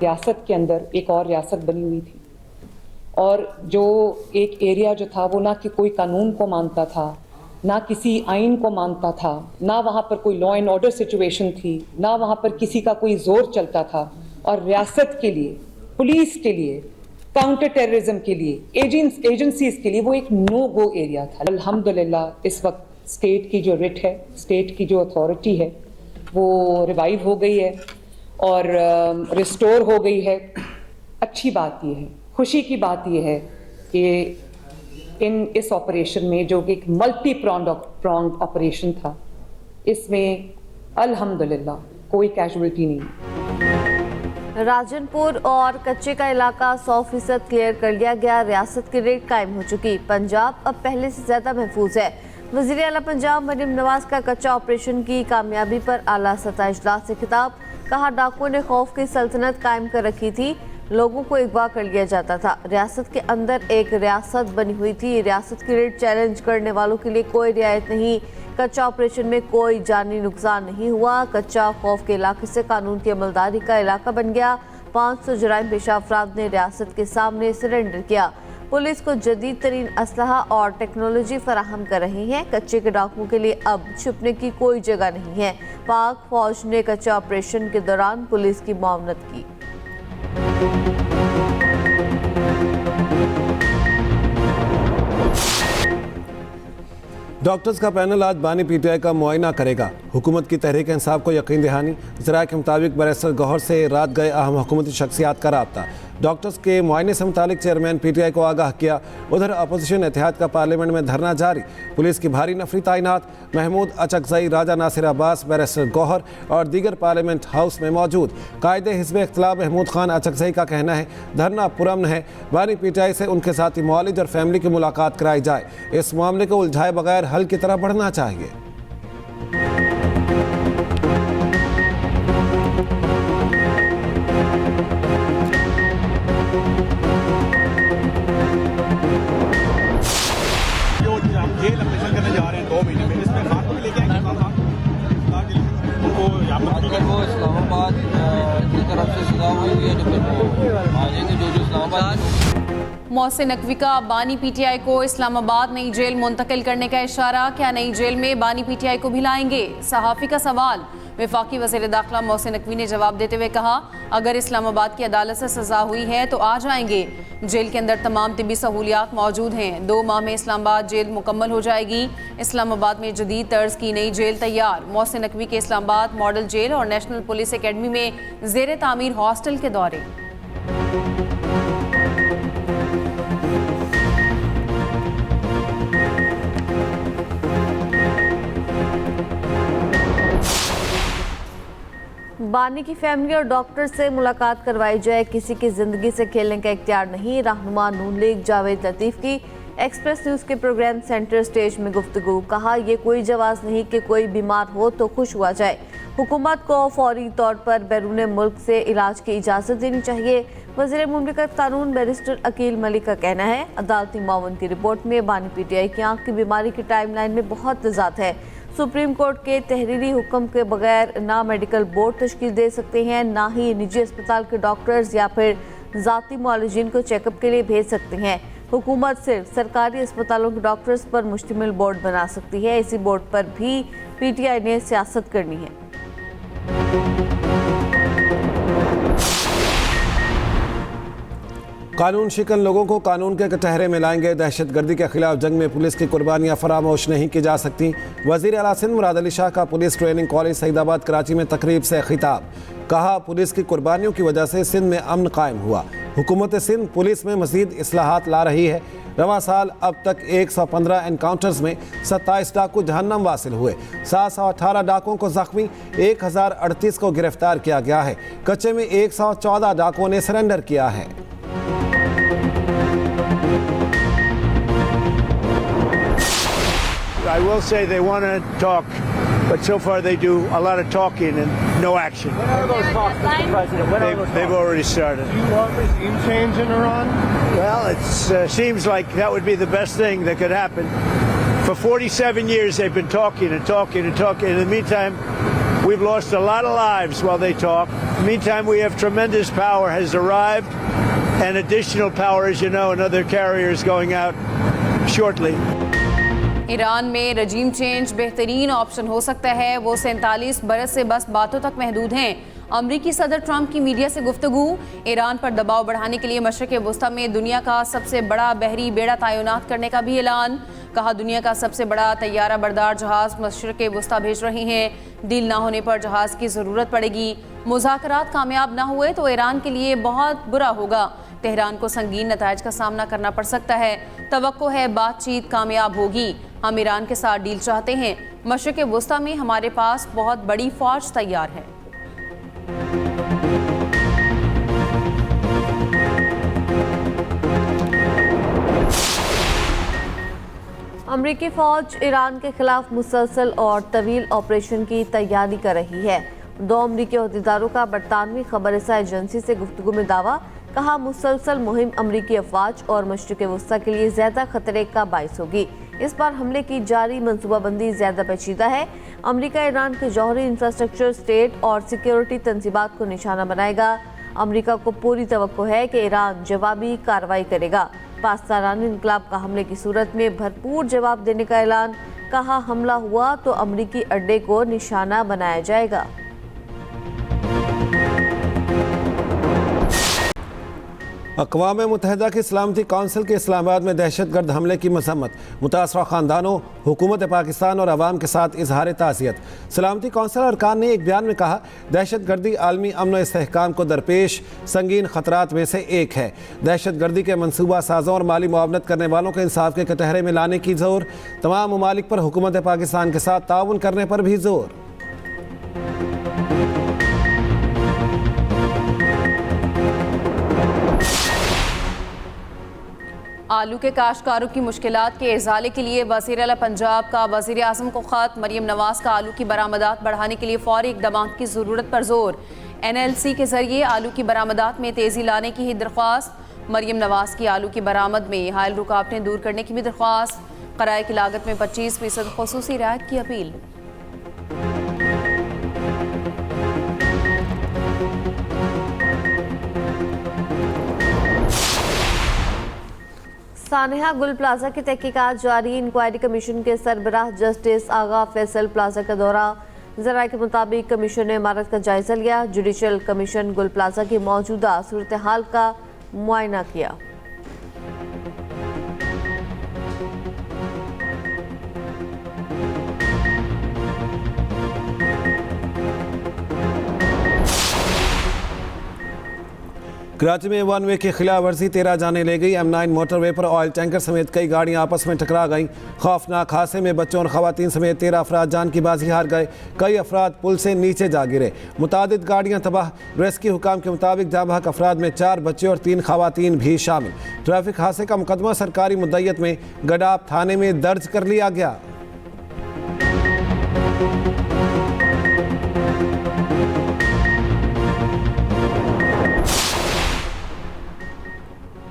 रियासत के अंदर एक और रियासत बनी हुई थी और जो एक एरिया जो था वो ना कि कोई कानून को मानता था, ना किसी आइन को मानता था, ना वहाँ पर कोई लॉ एंड ऑर्डर सिचुएशन थी, ना वहाँ पर किसी का कोई जोर चलता था। और रियासत के लिए, पुलिस के लिए, काउंटर टेररिज्म के लिए, एजेंसीज के लिए वो एक नो गो एरिया था। अल्हम्दुलिल्लाह इस वक्त स्टेट की जो रिट है, स्टेट की जो अथॉरिटी है वो रिवाइव हो गई है और रिस्टोर हो गई है। अच्छी बात ये है, खुशी की बात ये है कि इस ऑपरेशन में जो कि एक मल्टी प्रॉन्ड ऑपरेशन था, इसमें अल्हम्दुलिल्लाह कोई कैजुअल्टी नहीं। राजनपुर और कच्चे का इलाका 100% क्लियर कर लिया गया। रियासत की रेट कायम हो चुकी। पंजाब अब पहले से ज्यादा महफूज है। वज़ीर आला पंजाब मरियम नवाज का कच्चा ऑपरेशन की कामयाबी पर आला सतह इजलास से खिताब। कहा, डाकुओं ने खौफ की सल्तनत कायम कर रखी थी, लोगों को अगवा कर लिया जाता था। रियासत के अंदर एक रियासत बनी हुई थी। रियासत की रेट चैलेंज करने वालों के लिए कोई रियायत नहीं। कच्चा ऑपरेशन में कोई जानी नुकसान नहीं हुआ। कच्चा खौफ के इलाके से कानून की अमलदारी का इलाका बन गया। 500 जराइम पेशा अफराद ने रियासत के सामने सरेंडर किया। पुलिस को जदीद तरीन असलहा और टेक्नोलॉजी फराहम कर रही है। कच्चे के डाकुओं के लिए अब छुपने की कोई जगह नहीं है। पाक फौज ने कच्चा ऑपरेशन के दौरान पुलिस की मुआवनत की। डॉक्टर्स का पैनल आज बानी पीटीआई का मुआयना करेगा। हुकूमत की तहरीक इंसाफ को यकीन दहानी। ज़राए के मुताबिक बैरिस्टर गौहर से रात गए अहम हुकूमती शख्सियात का रब्ता। डॉक्टर्स के मुआयने से मुतालिक चेयरमैन पीटीआई को आगाह किया। उधर अपोजिशन एतिहाद का पार्लियामेंट में धरना जारी। पुलिस की भारी नफरी तैनात। महमूद अचकजई, राजा नासिर अब्बास, बैरिस्टर गौहर और दीगर पार्लियामेंट हाउस में मौजूद। कायदे हिज़्ब इख्तिलाफ महमूद खान अचकजई का कहना है धरना पुरअमन है। बानी पीटीआई से उनके साथी मौलिद और फैमिली की मुलाकात कराई जाए। इस मामले को उलझाए बगैर हल की तरफ बढ़ना चाहिए। जेल ऑपरेशन करने जा रहे हैं 2 महीने में, इसमें खान को भी लेके आएंगे अगर वो इस्लामाबाद की तरफ से सजा हुई है तो फिर वो आ जाएंगे जो इस्लामाबाद। मोहसिन नकवी का बानी पीटीआई को इस्लामाबाद नई जेल मुंतकिल करने का इशारा। क्या नई जेल में बानी पीटीआई को भी लाएंगे? सहाफ़ी का सवाल। वफाकी वज़ीर दाखिला मोहसिन नकवी ने जवाब देते हुए कहा, अगर इस्लामाबाद की अदालत से सजा हुई है तो आ जाएंगे। जेल के अंदर तमाम तिब्बी सहूलियात मौजूद हैं। 2 माह में इस्लामाबाद जेल मुकम्मल हो जाएगी। इस्लामाबाद में जदीद तर्ज की नई जेल तैयार। मोहसिन नकवी के इस्लामाबाद मॉडल जेल और नेशनल पुलिस एकेडमी में ज़ेर तामीर हॉस्टल के दौरे। बानी की फैमिली और डॉक्टर से मुलाकात करवाई जाए। किसी की जिंदगी से खेलने का इख्तियार नहीं। रहनुमा नून लीग जावेद लतीफ़ की एक्सप्रेस न्यूज़ के प्रोग्राम सेंटर स्टेज में गुफ्तगू। कहा, यह कोई जवाज़ नहीं कि कोई बीमार हो तो खुश हुआ जाए। हुकूमत को फौरी तौर पर बैरून मुल्क से इलाज की इजाज़त देनी चाहिए। वज़ीर मुमलिकत कानून बैरिस्टर अकील मलिक का कहना है, अदालती मावन की रिपोर्ट में बानी पीटीआई की आँख की बीमारी की टाइमलाइन में बहुत तज़ाद है। सुप्रीम कोर्ट के तहरीरी हुक्म के बगैर ना मेडिकल बोर्ड तश्कील दे सकते हैं, ना ही निजी अस्पताल के डॉक्टर्स या फिर ज़ाती मुआलिजीन को चेकअप के लिए भेज सकते हैं। हुकूमत सिर्फ सरकारी अस्पतालों के डॉक्टर्स पर मुश्तमिल बोर्ड बना सकती है। इसी बोर्ड पर भी पीटीआई ने सियासत करनी है। कानून शिकन लोगों को कानून के कटहरे में लाएंगे। दहशत गर्दी के खिलाफ जंग में पुलिस की कुर्बानियां फरामोश नहीं की जा सकती। वज़ीर आला सिंध मुराद अली शाह का police training college Saeedabad Karachi में तकरीब से खिताब। कहा, पुलिस की कुर्बानियों की वजह से सिंध में अमन कायम हुआ। हुकूमत सिंध पुलिस में मज़ीद इस्लाहात ला रही है। रवां साल अब तक 115 एनकाउंटर्स में 27 डाकू जहन्नम वासिल हुए। 718 डाकुओं को जख्मी, 1038 को गिरफ्तार किया गया है। कच्चे में 114 डाकुओं ने सरेंडर किया है। I will say they want to talk, but so far they do a lot of talking and no action. When are those talks, Mr. President? When are those They've talks? already started. Do you want regime change in Iran? Well, it seems like that would be the best thing that could happen. For 47 years they've been talking and talking and talking. In the meantime, We've lost a lot of lives while they talk. Meantime, we have tremendous power has arrived, and additional power, as you know, another carrier is going out shortly. Iran में रजीम change बेहतरीन option हो सकता है। वो 47 बरस से बस बातों तक महदूद हैं। अमरीकी सदर ट्रंप की मीडिया से गुफ्तगू। ईरान पर दबाव बढ़ाने के लिए मशरिक़ वुस्ता में दुनिया का सबसे बड़ा बहरी बेड़ा तैनात करने का भी ऐलान। कहा दुनिया का सबसे बड़ा तैयारा बरदार जहाज़ मशरिक़ वुस्ता भेज रहे हैं। डील ना होने पर जहाज़ की ज़रूरत पड़ेगी। मुज़ाकरात कामयाब ना हुए तो ईरान के लिए बहुत बुरा होगा। तेहरान को संगीन नताइज का सामना करना पड़ सकता है। तवक्को है बातचीत कामयाब होगी। हम ईरान के साथ डील चाहते हैं। मशरिक़ वुस्ता में हमारे पास बहुत बड़ी फ़ौज तैयार है। अमरीकी फ़ौज ईरान के खिलाफ मुसलसल और तवील ऑपरेशन की तैयारी कर रही है। 2 अमरीकी अहदेदारों का बरतानवी खबरसां एजेंसी से गुफ्तगू में दावा। कहा मुसलसल मुहिम अमरीकी अफवाज और मशरिक़ वुस्ता के लिए ज़्यादा खतरे का बाइस होगी। इस बार हमले की जारी मनसूबाबंदी ज़्यादा पेचीदा है। अमरीका ईरान के जौहरी इंफ्रास्ट्रक्चर, स्टेट और सिक्योरिटी तंजीबात को निशाना बनाएगा। अमरीका को पूरी तवक्को है कि ईरान जवाबी कार्रवाई करेगा। पाकिस्तानी इनकलाब का हमले की सूरत में भरपूर जवाब देने का ऐलान। कहा हमला हुआ तो अमरीकी अड्डे को निशाना बनाया जाएगा। अक़वाम मुत्तहिदा की सलामती कौंसिल के इस्लामाबाद में दहशतगर्द हमले की मजम्मत। मुतासरा ख़ानदानों, हुकूमत पाकिस्तान और अवाम के साथ इजहार ताज़ियत। सलामती कौंसिल अरकान ने एक बयान में कहा दहशतगर्दी आलमी अमन व इस्तेहकाम को दरपेश संगीन ख़तरात में से एक है। दहशतगर्दी के मनसूबा साजों और माली मुआवनत करने वालों को इंसाफ के कटहरे में लाने की ज़ोर। तमाम ममालिक पर हुकूमत पाकिस्तान के साथ ताउन करने पर भी ज़ोर। आलू के काश्तकारों की मुश्किलात के इज़ाले के लिए वज़ीर आला पंजाब का वज़ीर आज़म को ख़त। मरीम नवाज़ का आलू की बरामदात बढ़ाने के लिए फ़ौरी इक़दामात की ज़रूरत पर जोर। NLC के ज़रिए आलू की बरामदात में तेज़ी लाने की ही दरख्वास्त। मरीम नवाज़ की आलू की बरामद में हायल रुकावटें दूर करने की भी दरख्वास्त। किराए की लागत में 25% ख़ुसूसी रियायत की अपील। सानेहा गुल प्लाजा की तहकीकात जारी। इंक्वायरी कमीशन के सरबराह जस्टिस आगा फैसल प्लाजा का दौरा। ज़राए के मुताबिक कमीशन ने इमारत का जायजा लिया। जुडिशल कमीशन गुल प्लाजा की मौजूदा सूरत हाल का मुआयना किया। कराची में 1 वे की खिलाफ वर्जी 13 जाने ले गई। M9 मोटरवे पर ऑयल टैंकर समेत कई गाड़ियां आपस में टकरा गईं। खौफनाक हादसे में बच्चों और खवातीन समेत 13 अफराद जान की बाजी हार गए। कई अफराद पुल से नीचे जा गिरे। मुतादिद गाड़ियां तबाह। रेस्क्यू हुकाम के मुताबिक जाबहक अफराद में 4 बच्चे और 3 खवातीन भी शामिल। ट्रैफिक हादसे का मुकदमा सरकारी मुद्दयत में गडाब थाने में दर्ज कर लिया गया।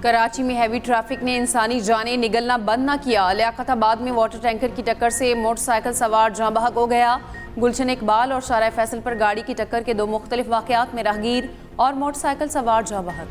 कराची में हैवी ट्रैफिक ने इंसानी जानें निगलना बंद न किया। लियाकताबाद में वाटर टैंकर की टक्कर से मोटरसाइकिल सवार जाँ बहक हो गया। गुलशन इकबाल और शारा फैसल पर गाड़ी की टक्कर के 2 मुख्तलिफ वाक़यात में राहगीर और मोटरसाइकिल सवार जाँ बहक।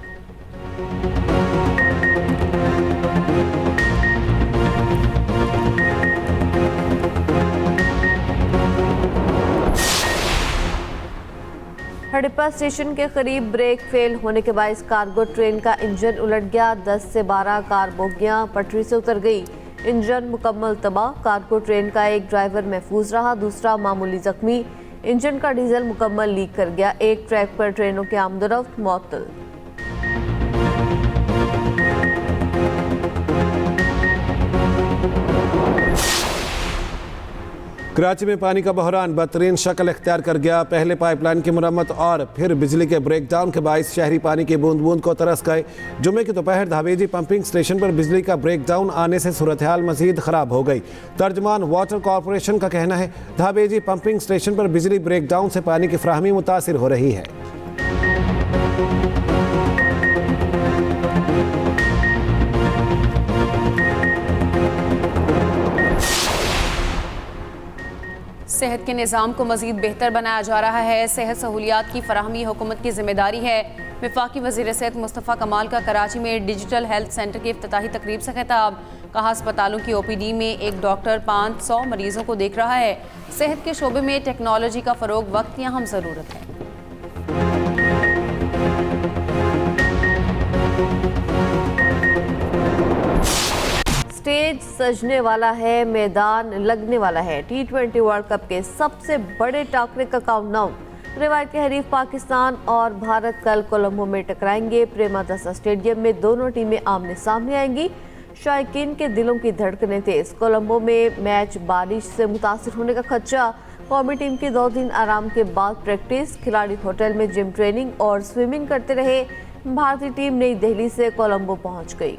हड़प्पा स्टेशन के करीब ब्रेक फेल होने के बायस कार्गो ट्रेन का इंजन उलट गया। 10 से 12 कार बोगियां पटरी से उतर गई। इंजन मुकम्मल तबाह। कार्गो ट्रेन का एक ड्राइवर महफूज रहा, दूसरा मामूली जख्मी। इंजन का डीजल मुकम्मल लीक कर गया। एक ट्रैक पर ट्रेनों के आमदोरफ्त मुअत्तल। कराची में पानी का बहरान बदतरीन शक्ल इख्तियार कर गया। पहले पाइपलाइन की मुरम्मत और फिर बिजली के ब्रेकडाउन के बायस शहरी पानी की बूंद बूंद को तरस गए। जुमे की दोपहर धाबेजी पंपिंग स्टेशन पर बिजली का ब्रेकडाउन आने से सूरत हाल मजीद ख़राब हो गई। तर्जमान वाटर कॉरपोरेशन का कहना है धाबेजी पंपिंग स्टेशन पर बिजली ब्रेकडाउन से पानी की फ्राहमी मुतासिर हो रही है। सेहत के निज़ाम को मज़ीद बेहतर बनाया जा रहा है। सेहत सहूलियात की फराहमी हुकूमत की जिम्मेदारी है। वफाकी वज़ीर सेहत मुस्तफ़ा कमाल का कराची में डिजिटल हेल्थ सेंटर की इफ्तिताही तकरीब से खिताब। कहा अस्पतालों की OPD में एक डॉक्टर 500 मरीजों को देख रहा है। सेहत के शोबे में टेक्नोलॉजी का फ़रोग वक्त की अहम ज़रूरत है। स्टेज सजने वाला है, मैदान लगने वाला है। T20 वर्ल्ड कप के सबसे बड़े टाकरे का काउंटडाउन। रिवायत के हरीफ पाकिस्तान और भारत कल कोलंबो में टकराएंगे। प्रेमादासा स्टेडियम में दोनों टीमें आमने सामने आएंगी। शायकीन के दिलों की धड़कनें तेज। कोलंबो में मैच बारिश से मुतासिर होने का खदशा। कौमी टीम की 2 दिन आराम के बाद प्रैक्टिस। खिलाड़ी होटल में जिम ट्रेनिंग और स्विमिंग करते रहे। भारतीय टीम नई दिल्ली से कोलंबो पहुंच गई।